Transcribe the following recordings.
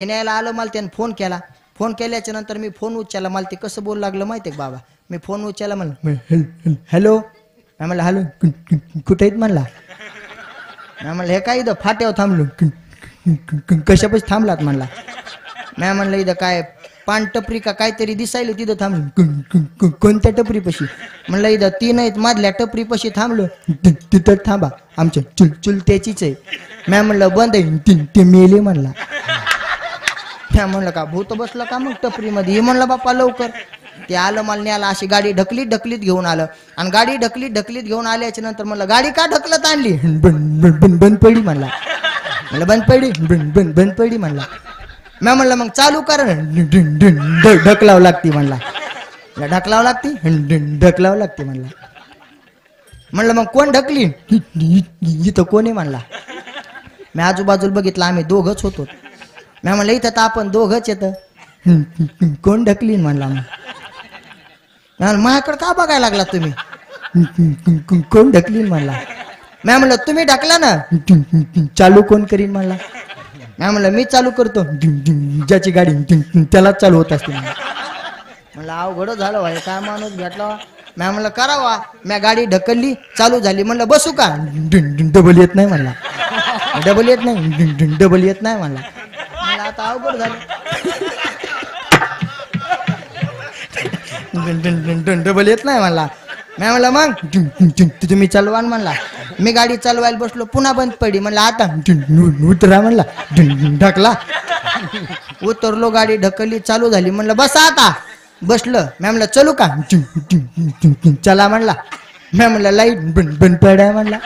न्यायला आलं, मला त्याने फोन केल्याच्या नंतर मी फोन उचलला. मला ते कसं बोलू लागलं माहिती आहे का बाबा? मी फोन उचलला, म्हणलं हॅलो. म्हणलं हॅलो कुठे आहेत म्हणला. म्हणलं हे काय इथं फाट्यावर थांबलो. कशापाशी थांबलात म्हणला. मी म्हणलं इथं काय पान टपरी का काहीतरी दिसायला तिथं थांबलो. कोणत्या टपरीपाशी? म्हणलं इथं तीन आहेत, मधल्या टपरीपाशी थांबलो. तिथं थांबा, आमच्या चुलत्याचीच आहे. मी म्हणलं बंद आहे, ते मेले म्हणला. त्या म्हणलं का भूत बसलं का मग टपरीमध्ये? हे म्हणलं बाप्पा लवकर. ते आलं, मला न्यायला अशी गाडी ढकलीत घेऊन आलं. आणि गाडी ढकलीत घेऊन आल्याच्या नंतर म्हणलं गाडी का ढकलत आणली? बंद पडी म्हणला. म्हणलं बंद पडी म्हणला. मी म्हणलं मग चालू कर. ढकलावं लागते म्हणला. ढकलावं लागते म्हणला. म्हणलं मग कोण ढकली? इथं कोणी म्हणला. मी आजूबाजूला बघितलं, आम्ही दोघंच होतो. मी म्हणलं इथं तर आपण दोघंच येतं. कोण ढकली म्हणला. मग माझ्याकडे का बघायला लागला तुम्ही? कोण ढकलीन म्हणला. मी म्हणलं तुम्ही ढकला ना, चालू कोण करीन म्हणला. मी म्हणलं मी चालू करतो, ज्याची गाडी त्यालाच चालू होत असते. म्हणलं अवघड झालं भाई, काय माणूस भेटला. मी म्हणलं करावा. मी गाडी ढकलली, चालू झाली. म्हणलं बसू का? डबल येत नाही म्हणला. डबल येत नाही म्हणला. मला आता अवघड झालं. डबल येत नाही म्हणला. मी म्हणलं मग तुम्ही चालवान म्हणला. मी गाडी चालवायला बसलो, पुन्हा बंद पडली. म्हणलं आता उतरा म्हणला. ढकला. उतरलो, गाडी ढकलली, चालू झाली. म्हणलं बसा आता. बसलं. मी म्हणलं चलू का? चला म्हणला. मी म्हणलं लाईट बंद पडाय म्हणला.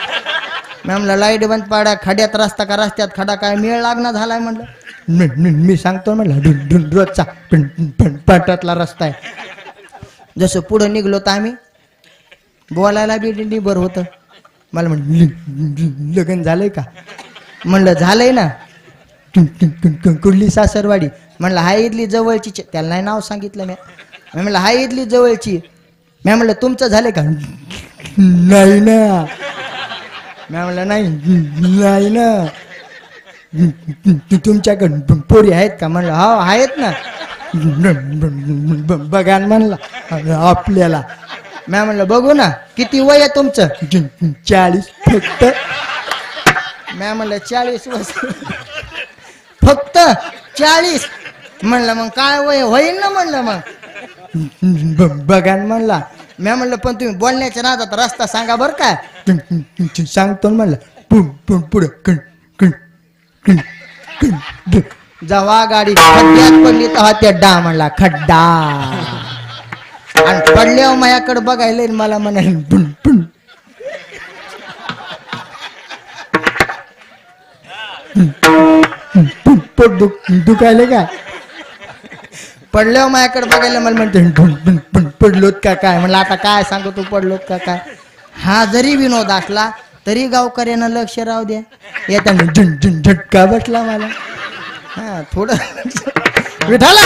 मी म्हणलं लाईट बंद पाडा, खड्यात रस्ता का रस्त्यात खडा काय मेळ लागणार झालाय म्हणलं. मी सांगतो म्हणलं रोजचा पाटातला रस्ता आहे. जसं पुढं निघलो तर आम्ही बोलायला बी निबर होतं. मला म्हणलं लग्न झालंय का? म्हणलं झालंय ना. कुठली सासरवाडी? म्हणलं हाय इथली जवळची. त्याला नाही नाव सांगितलं. मी म्हणलं हाय इथली जवळची. मी म्हणलं तुमचं झालंय का? नाही ना. मी म्हणलं नाही ना. तुमच्याकडे पोरी आहेत का? म्हणलं हा आहेत ना. बघा म्हणला आपल्याला. मी म्हणलं बघू ना. किती वय आहे तुमचं? 40 फक्त. मी म्हणलं 40 वर्ष फक्त 40? म्हणलं मग काय वय होईल ना म्हणलं. मग बघा म्हणला. मी म्हणलं पण तुम्ही बोलण्याच्या नादात रस्ता सांगा बरं काय? सांगतो म्हणलं. पुढं जेव्हा गाडी खड्ड्यात पडली तेव्हा त्या डा म्हणला खड्डा. आणि पडल्यावर माझ्याकडे बघायला मला म्हणाल दुखायले काय? पडल्यावर माझ्याकडे बघायला मला म्हणते पडलोत का काय? म्हणलं आता काय सांगू तू पडलोत का काय? हा जरी विनोद असला तरी गावकऱ्यांना लक्ष राहू द्या. येताना झटका बसला मला. हा थोडं विठाला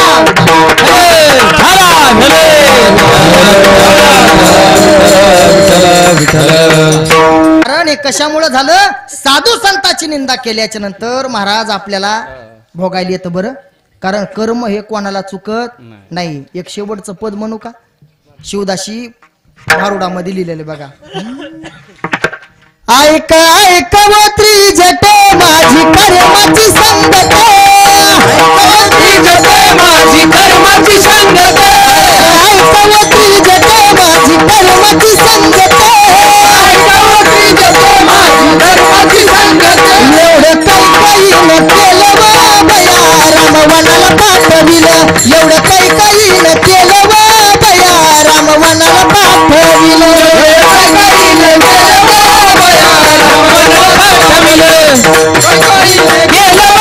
कारण हे कशामुळे झालं? साधू संतांची निंदा केल्याच्या नंतर महाराज आपल्याला भोगायला येतं. बरं कारण कर्म हे कोणाला चुकत नाही. एक शेवटचं पद म्हणू का? शिवदाशी भारुडामध्ये लिहिलेले बघा. ऐका ऐकवत्री जटे माझी कर्माची संगत. माझी कर्माची संगत. ऐकवत्री जटे माझी कर्माची संगत. ऐकवत्री जटे माझी कर्माची संगत. एवढं काही न केलं बया रामवनाला पाठविलं. एवढं काही न केलं बया रामवनाला पाठविलं. गेलं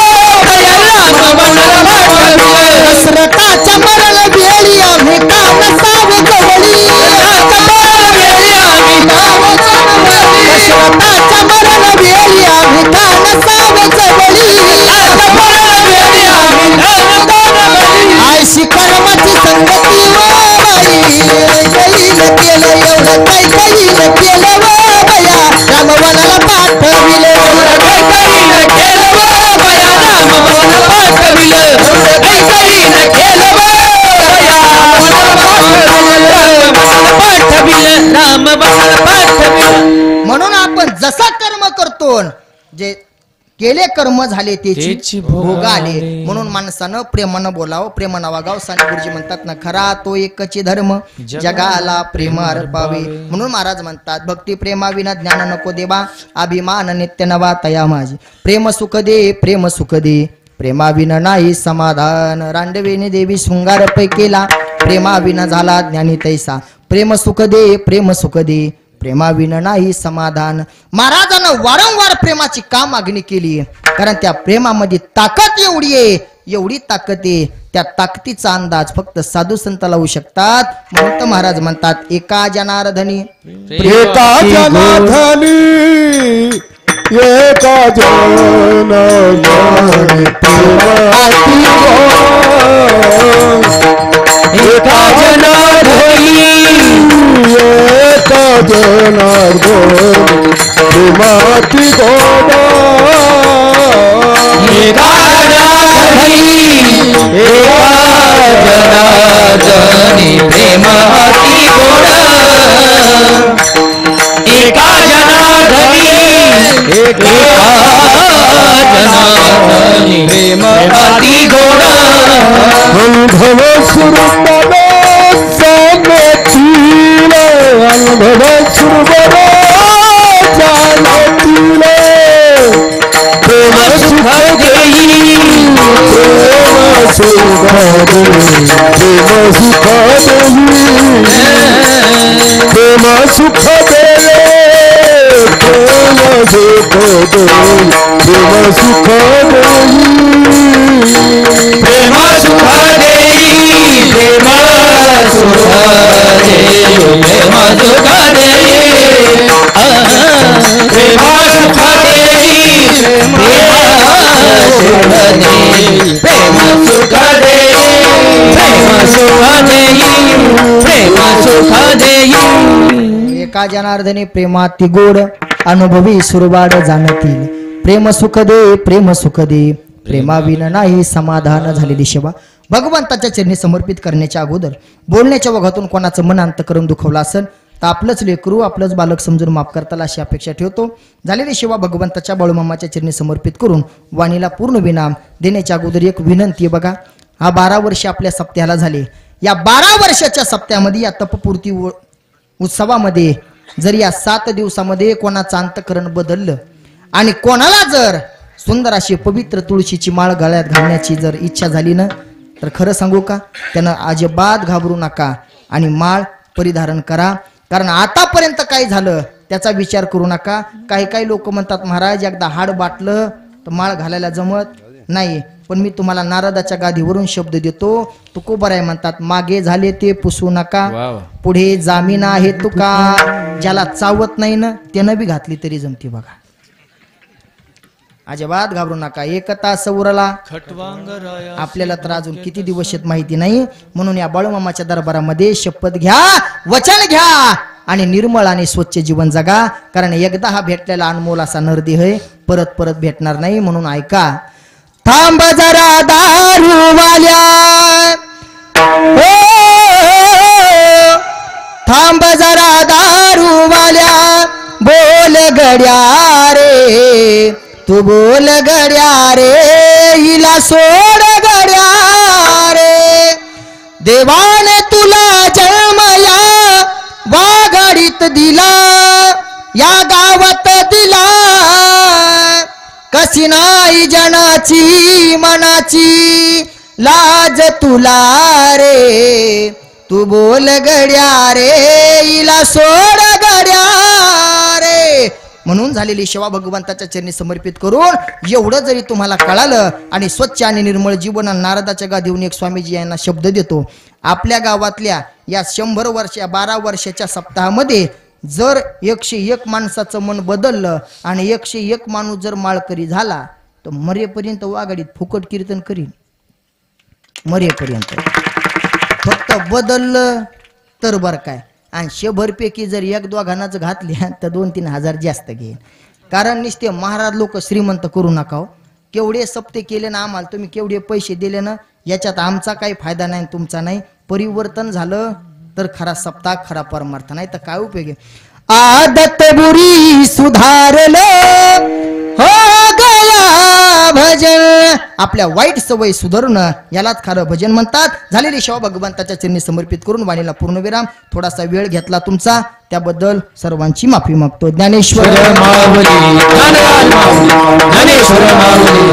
जे केले कर्म झाले त्याची भोग आले. म्हणून माणसानं प्रेमानं बोलावं, प्रेमानं वागावं. साने गुरुजी म्हणतात ना, खरा तो एकच धर्म जगाला प्रेम अर्पावे. म्हणून महाराज म्हणतात, भक्ती प्रेमाविना ज्ञान नको देवा, अभिमान नित्य नवा तया माझी. प्रेम सुख दे, प्रेम सुख दे, प्रेमाविना नाही समाधान. रांडवेने देवी शृंगार पै केला, प्रेमाविना झाला ज्ञानी तैसा. प्रेम सुख दे, प्रेम सुख दे, प्रेमाविना नाही समाधान. महाराजानं वारंवार प्रेमाची का मागणी केली, कारण त्या प्रेमामध्ये ताकद एवढी आहे, एवढी ताकद आहे. त्या ताकदीचा अंदाज फक्त साधू संत लावू शकतात. म्हणून तर महाराज म्हणतात, एका जनार्दनी एका जनार्दनी एका जनार्दनी एका जनार्दनी एका जनार्दनी प्रेमाती गोडा एका जनार्दनी एका जनार्दनी प्रेमाती गोडा एका जनार्दनी एका जनार्दनी प्रेमाती गोडा अनुभव सुरुंबा जाणतीले अनुभव सुरुंबा जाणतीले प्रेम सुख देई प्रेम सुख देई प्रेम सुख देई प्रेम सुख देई प्रेम सुख देई प्रेम सुख देई प्रेम सुख देई प्रेम सुख देई प्रेम सुख देई प्रेम सुख देई प्रेम सुख देई प्रेम सुख देई प्रेम सुख देई. एका जनार्दनी प्रेमाती गोड अनुभवी सुरवाड जाणतील. प्रेम सुख दे, प्रेम सुख दे, प्रेमाविना नाही समाधान. झालेली सेवा भगवंताच्या चरणी समर्पित करण्याच्या अगोदर बोलण्याच्या ओघातून कोणाचं मन अंत करून दुखवलं असेल तर आपलंच लेकरू, आपलंच बालक समजून माफ करताल अशी अपेक्षा ठेवतो. झालेली सेवा भगवंताच्या बाळूमामाच्या चरणी समर्पित करून वाणीला पूर्ण विराम देण्याच्या अगोदर एक विनंती. बघा, हा 12 वर्ष आपल्या सप्त्याला झाले. या 12 वर्षाच्या सप्त्यामध्ये, या तपपूर्ती उत्सवामध्ये जर या 7 दिवसामध्ये कोणाचं अंतकरण बदललं आणि कोणाला जर सुंदर अशी पवित्र तुळशीची माळ गळ्यात घालण्याची जर इच्छा झाली ना, तर खरं सांगू का, त्यानं अजिबात घाबरू नका आणि माळ परिधारण करा. कारण आतापर्यंत काय झालं त्याचा विचार करू नका. काही काही लोक म्हणतात, महाराज एकदा हाड बाटलं तर माळ घालायला जमत नाही. पण मी तुम्हाला नारदाच्या गादीवरून शब्द देतो. तुकोबराय म्हणतात, मागे झाले ते पुसू नका, पुढे जामीन आहे तुका. ज्याला चावत नाही ना त्यानं बी घातली तरी जमती. बघा, अजिबात घाबरू नका. एक तास उरला आपल्याला तर अजून किती दिवस आहेत माहिती नाही. म्हणून या बाळूमामाच्या दरबारामध्ये शपथ घ्या, वचन घ्या आणि निर्मळ आणि स्वच्छ जीवन जगा. कारण एकदा हा भेटलेला अनमोल असा नरदेह आहे, परत परत भेटणार नाही. म्हणून ऐका, थांब जरा दारूवाल्या, थांब जरा दारूवाल्या, बोल गड्या रे तू बोल गड्या रे, हिला सोड गड्या रे. देवाने तुला जन्म या वाघाडीत दिला, या गावात दिला. कशी नाही जनाची मनाची लाज तुला रे, तू बोल गड्या रे, हिला सोड गड्या रे. म्हणून झालेली सेवा भगवंताच्या चरणी समर्पित करून एवढं जरी तुम्हाला कळालं आणि स्वच्छ आणि निर्मळ जीवन नारदाच्या गादीवरून एक स्वामीजी यांना शब्द देतो. आपल्या गावातल्या या 100 वर्ष, 12 वर्षाच्या सप्ताहामध्ये जर 101 माणसाचं मन बदललं आणि 101 माणूस जर माळकरी झाला तर मरेपर्यंत वाघाडीत फुकट कीर्तन करीन. मरेपर्यंत फक्त बदललं तर बरं काय. आणि 100 पैकी जर 1-2 घानाचं घातले तर 2-3 हजार जास्त घेईन. कारण नुसते महाराज लोक श्रीमंत करू नका हो. केवढे सप्ते केले ना आम्हाला, तुम्ही केवढे पैसे दिले ना, याच्यात आमचा काही फायदा नाही, तुमचा नाही. परिवर्तन झालं तर खरा सप्ताह, खरा परमार्थ, नाही तर काय उपयोग आहे. आदत बुरी सुधारलं हो, आपल्या वाईट सवयी सुधारणं यालाच खरं भजन म्हणतात। झालेली सेवा भगवंताच्या चरणी समर्पित करून वाणीला पूर्णविराम। थोडासा वेळ घेतला तुमचा त्याबद्दल सर्वांची माफी मागतो। ज्ञानेश्वर माऊली ज्ञानेश्वर माऊली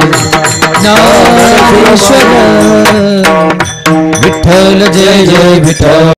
ज्ञानेश्वर विठ्ठल जय जय विठ्ठल।